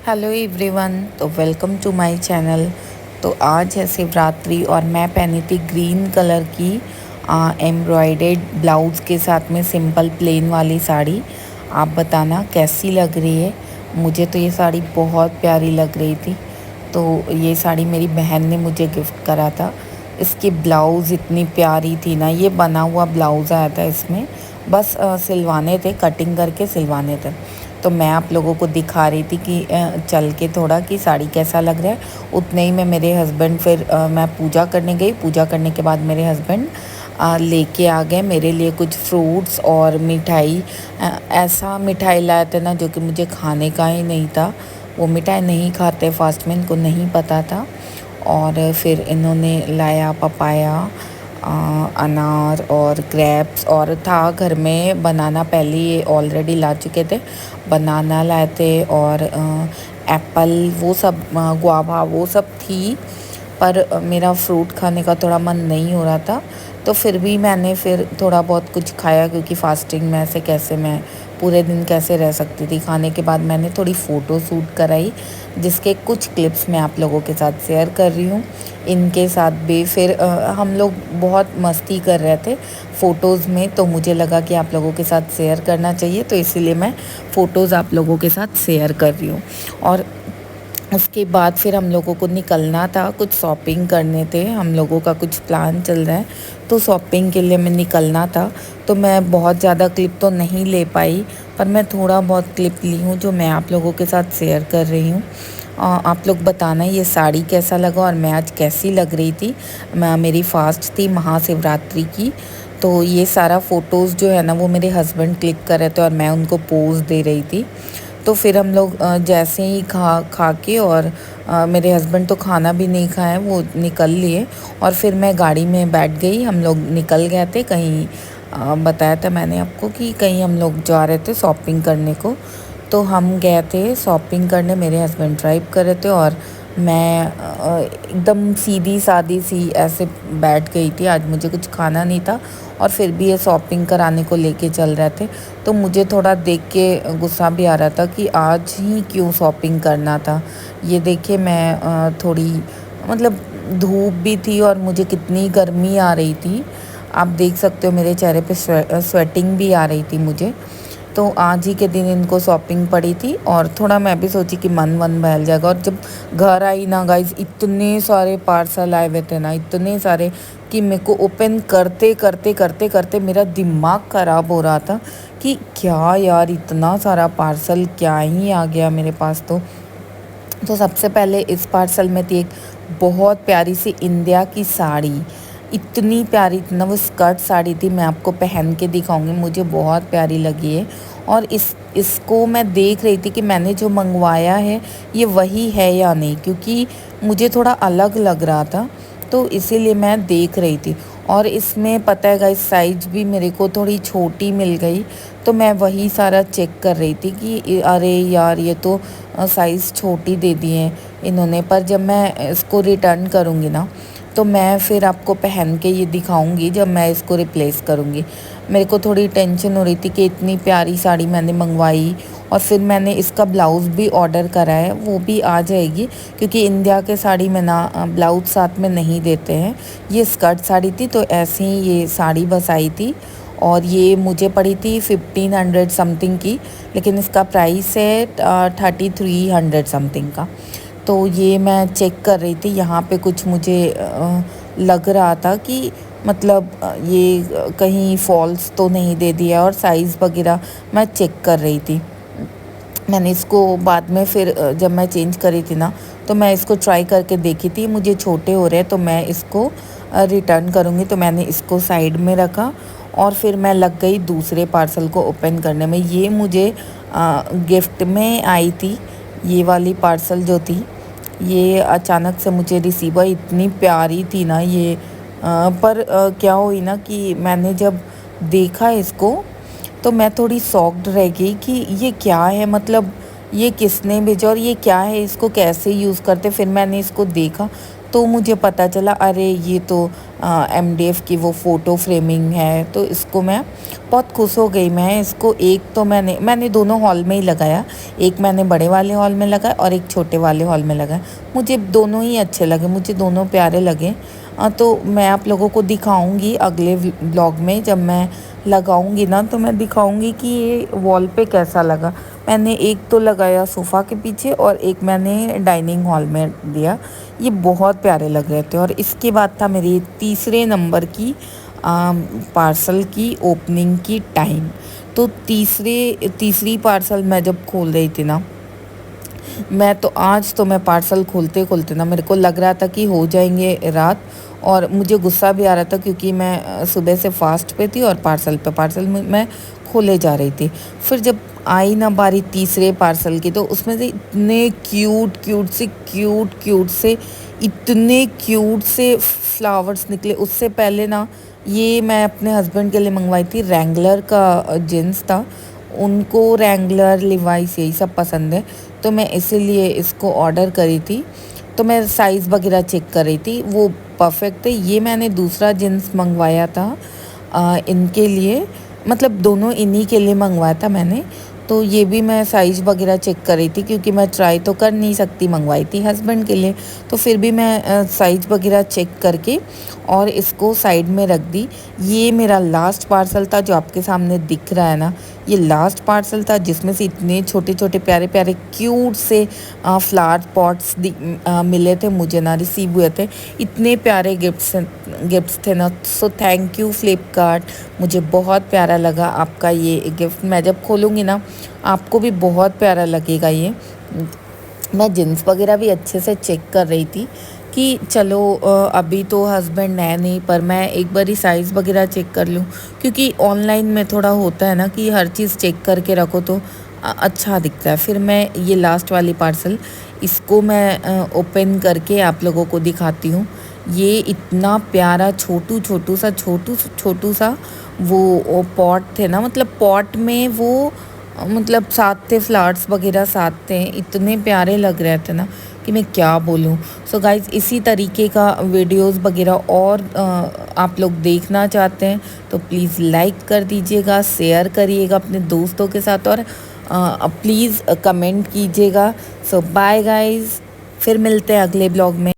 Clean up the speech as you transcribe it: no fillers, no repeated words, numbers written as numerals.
Hello everyone, तो welcome to my channel. तो आज है शिवरात्रि और मैं पहनी थी ग्रीन कलर की एम्ब्रॉयडर्ड ब्लाउज़ के साथ में सिंपल प्लेन वाली साड़ी। आप बताना कैसी लग रही है। मुझे तो ये साड़ी बहुत प्यारी लग रही थी। तो ये साड़ी मेरी बहन ने मुझे गिफ्ट करा था। इसकी ब्लाउज़ इतनी प्यारी थी ना, ये बना हुआ ब्लाउज़ आया था इसमें, बस सिलवाने थे, कटिंग करके सिलवाने थे। तो मैं आप लोगों को दिखा रही थी कि चल के थोड़ा कि साड़ी कैसा लग रहा है। उतने ही में मेरे हस्बैंड फिर मैं पूजा करने गई। पूजा करने के बाद मेरे हस्बैंड लेके आ गए मेरे लिए कुछ फ्रूट्स और मिठाई। ऐसा मिठाई लाए थे ना जो कि मुझे खाने का ही नहीं था। वो मिठाई नहीं खाते फास्ट में, इनको नहीं पता था। और फिर इन्होंने लाया पपाया, अनार और ग्रेप्स, और था घर में बनाना, पहले ये ऑलरेडी ला चुके थे। बनाना लाए थे और एप्पल, वो सब, गुआवा, वो सब थी। पर मेरा फ्रूट खाने का थोड़ा मन नहीं हो रहा था, तो फिर भी मैंने फिर थोड़ा बहुत कुछ खाया, क्योंकि फास्टिंग में ऐसे कैसे मैं पूरे दिन कैसे रह सकती थी। खाने के बाद मैंने थोड़ी फ़ोटो शूट कराई, जिसके कुछ क्लिप्स मैं आप लोगों के साथ शेयर कर रही हूँ। इनके साथ भी फिर हम लोग बहुत मस्ती कर रहे थे फ़ोटोज़ में, तो मुझे लगा कि आप लोगों के साथ शेयर करना चाहिए, तो इसीलिए मैं फ़ोटोज़ आप लोगों के साथ शेयर कर रही हूँ। और उसके बाद फिर हम लोगों को निकलना था, कुछ शॉपिंग करने थे, हम लोगों का कुछ प्लान चल रहा है, तो शॉपिंग के लिए मैं निकलना था। तो मैं बहुत ज़्यादा क्लिप तो नहीं ले पाई, पर मैं थोड़ा बहुत क्लिप ली हूँ जो मैं आप लोगों के साथ शेयर कर रही हूँ। आप लोग बताना ये साड़ी कैसा लगा और मैं आज कैसी लग रही थी। मेरी फास्ट थी महाशिवरात्रि की। तो ये सारा फ़ोटोज़ जो है ना, वो मेरे हस्बैंड क्लिक कर रहे थे और मैं उनको पोज़ दे रही थी। तो फिर हम लोग जैसे ही खा खा के, और मेरे हस्बैंड तो खाना भी नहीं खाए, वो निकल लिए। और फिर मैं गाड़ी में बैठ गई, हम लोग निकल गए थे कहीं। बताया था मैंने आपको कि कहीं हम लोग जा रहे थे शॉपिंग करने को। तो हम गए थे शॉपिंग करने, मेरे हस्बैंड ड्राइव कर रहे थे और मैं एकदम सीधी सादी सी ऐसे बैठ गई थी। आज मुझे कुछ खाना नहीं था और फिर भी ये शॉपिंग कराने को लेके चल रहे थे। तो मुझे थोड़ा देख के गुस्सा भी आ रहा था कि आज ही क्यों शॉपिंग करना था। ये देखिए मैं थोड़ी, मतलब धूप भी थी और मुझे कितनी गर्मी आ रही थी। आप देख सकते हो मेरे चेहरे पे स्वेटिंग भी आ रही थी मुझे। तो आज ही के दिन इनको शॉपिंग पड़ी थी और थोड़ा मैं भी सोची कि मन वन बहल जाएगा। और जब घर आई ना गाइस, इतने सारे पार्सल आए हुए थे ना, इतने सारे, कि मेरे को ओपन करते करते करते करते मेरा दिमाग ख़राब हो रहा था कि क्या यार, इतना सारा पार्सल क्या ही आ गया मेरे पास। तो सबसे पहले इस पार्सल में थी एक बहुत प्यारी सी इंडिया की साड़ी। इतनी प्यारी थी ना, वो स्कर्ट साड़ी थी, मैं आपको पहन के दिखाऊंगी, मुझे बहुत प्यारी लगी है। और इसको मैं देख रही थी कि मैंने जो मंगवाया है ये वही है या नहीं, क्योंकि मुझे थोड़ा अलग लग रहा था, तो इसीलिए मैं देख रही थी। और इसमें पता है गाइस, साइज भी मेरे को थोड़ी छोटी मिल गई। तो मैं वही सारा चेक कर रही थी कि अरे यार, ये तो साइज़ छोटी दे दी है इन्होंने। पर जब मैं इसको रिटर्न करूँगी ना, तो मैं फिर आपको पहन के ये दिखाऊंगी जब मैं इसको रिप्लेस करूँगी। मेरे को थोड़ी टेंशन हो रही थी कि इतनी प्यारी साड़ी मैंने मंगवाई, और फिर मैंने इसका ब्लाउज़ भी ऑर्डर करा है, वो भी आ जाएगी, क्योंकि इंडिया के साड़ी में ना ब्लाउज़ साथ में नहीं देते हैं। ये स्कर्ट साड़ी थी, तो ऐसे ही ये साड़ी बस आई थी। और ये मुझे पड़ी थी 1500 समथिंग की, लेकिन इसका प्राइस है 3300 समथिंग का। तो ये मैं चेक कर रही थी, यहाँ पे कुछ मुझे लग रहा था कि मतलब ये कहीं फॉल्स तो नहीं दे दिया, और साइज़ वगैरह मैं चेक कर रही थी। मैंने इसको बाद में फिर जब मैं चेंज करी थी ना, तो मैं इसको ट्राई करके देखी थी, मुझे छोटे हो रहे हैं, तो मैं इसको रिटर्न करूँगी। तो मैंने इसको साइड में रखा और फिर मैं लग गई दूसरे पार्सल को ओपन करने में। ये मुझे गिफ्ट में आई थी, ये वाली पार्सल जो थी, ये अचानक से मुझे रिसीव हुई। इतनी प्यारी थी ना ये, पर क्या हुई ना कि मैंने जब देखा इसको, तो मैं थोड़ी शॉक्ड रह गई कि ये क्या है, मतलब ये किसने भेजा और ये क्या है, इसको कैसे यूज़ करते। फिर मैंने इसको देखा तो मुझे पता चला अरे ये तो MDF की वो फ़ोटो फ्रेमिंग है। तो इसको मैं बहुत खुश हो गई। मैं इसको एक तो मैंने दोनों हॉल में ही लगाया, एक मैंने बड़े वाले हॉल में लगाया और एक छोटे वाले हॉल में लगाया। मुझे दोनों ही अच्छे लगे, मुझे दोनों प्यारे लगे। तो मैं आप लोगों को दिखाऊंगी अगले व्लॉग में, जब मैं लगाऊंगी ना तो मैं दिखाऊंगी कि ये वॉल पे कैसा लगा। मैंने एक तो लगाया सोफ़ा के पीछे और एक मैंने डाइनिंग हॉल में दिया। ये बहुत प्यारे लग रहे थे। और इसके बाद था मेरी तीसरे नंबर की पार्सल की ओपनिंग की टाइम। तो तीसरी पार्सल मैं जब खोल रही थी ना, आज तो मैं पार्सल खोलते खोलते ना मेरे को लग रहा था कि हो जाएंगे रात। और मुझे गुस्सा भी आ रहा था क्योंकि मैं सुबह से फास्ट पे थी और पार्सल मैं खोले जा रही थी। फिर जब आई ना बारी तीसरे पार्सल की, तो उसमें से इतने क्यूट से फ्लावर्स निकले। उससे पहले ना ये मैं अपने हस्बैंड के लिए मंगवाई थी, रैंगलर का जींस था, उनको रैंगलर लिवाइस यही सब पसंद है। तो मैं इसीलिए इसको ऑर्डर करी थी। तो मैं साइज़ वगैरह चेक कर रही थी, वो परफेक्ट है। ये मैंने दूसरा जींस मंगवाया था इनके लिए, मतलब दोनों इन्हीं के लिए मंगवाया था मैंने। तो ये भी मैं साइज़ वगैरह चेक कर रही थी क्योंकि मैं ट्राई तो कर नहीं सकती, मंगवाई थी हस्बैंड के लिए। तो फिर भी मैं साइज़ वगैरह चेक करके और इसको साइड में रख दी। ये मेरा लास्ट पार्सल था जो आपके सामने दिख रहा है ना, ये लास्ट पार्सल था जिसमें से इतने छोटे छोटे प्यारे प्यारे क्यूट से फ्लावर पॉट्स मिले थे मुझे ना, रिसीव हुए थे। इतने प्यारे गिफ्ट्स थे ना। सो थैंक यू फ्लिपकार्ट, मुझे बहुत प्यारा लगा आपका ये गिफ्ट। मैं जब खोलूँगी ना आपको भी बहुत प्यारा लगेगा ये। मैं जीन्स वगैरह भी अच्छे से चेक कर रही थी कि चलो अभी तो हस्बैंड है नहीं, पर मैं एक बार ही साइज़ वगैरह चेक कर लूँ, क्योंकि ऑनलाइन में थोड़ा होता है ना कि हर चीज़ चेक करके रखो तो अच्छा दिखता है। फिर मैं ये लास्ट वाली पार्सल, इसको मैं ओपन करके आप लोगों को दिखाती हूँ। ये इतना प्यारा छोटू सा वो पॉट थे ना, मतलब पॉट में वो मतलब साथ थे, फ्लावर्स वगैरह साथ थे, इतने प्यारे लग रहे थे ना कि मैं क्या बोलूँ। सो गाइज़, इसी तरीके का वीडियोस वगैरह और आप लोग देखना चाहते हैं तो प्लीज़ लाइक कर दीजिएगा, शेयर करिएगा अपने दोस्तों के साथ और प्लीज़ कमेंट कीजिएगा। सो बाय गाइज़, फिर मिलते हैं अगले ब्लॉग में।